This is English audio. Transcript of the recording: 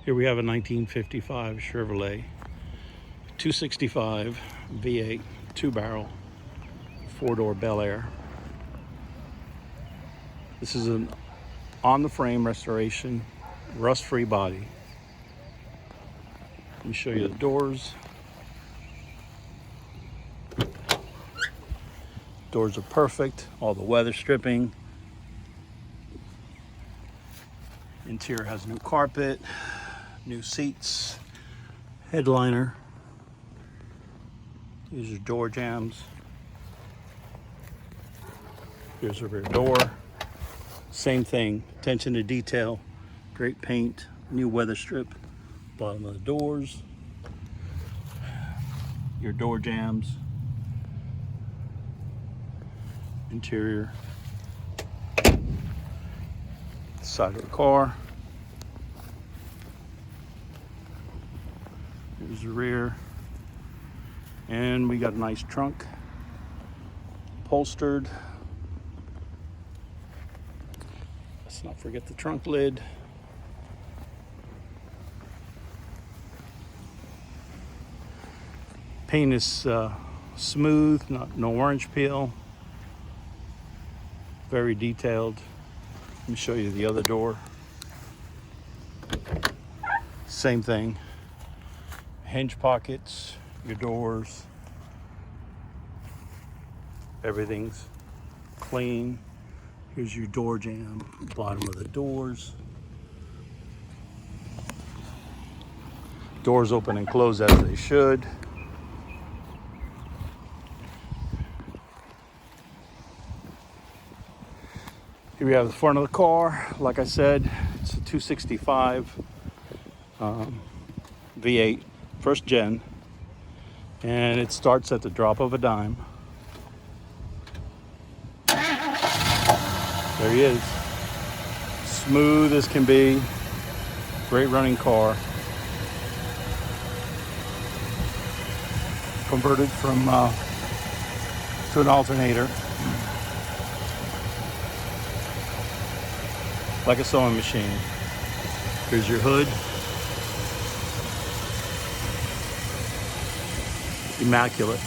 Here we have a 1955 Chevrolet 265 V8 two-barrel 4-door Bel Air. This is an on-the-frame restoration, rust-free body. Let me show you the doors. Doors are perfect, all the weather stripping. Interior has new carpet, new seats, headliner. These are door jambs. Here's the rear door. Same thing, attention to detail, great paint, new weather strip, bottom of the doors, your door jambs, interior, side of the car. Here's the rear. And we got a nice trunk, upholstered. Let's not forget the trunk lid. Paint is smooth, no orange peel. Very detailed. Let me show you the other door. Same thing. Hinge pockets, your doors. Everything's clean. Here's your door jamb, bottom of the doors. Doors open and close as they should. Here we have the front of the car. Like I said, it's a 265 V8, first gen, and it starts at the drop of a dime. There he is. Smooth as can be. Great running car. Converted from to an alternator. Like a sewing machine. Here's your hood. Immaculate.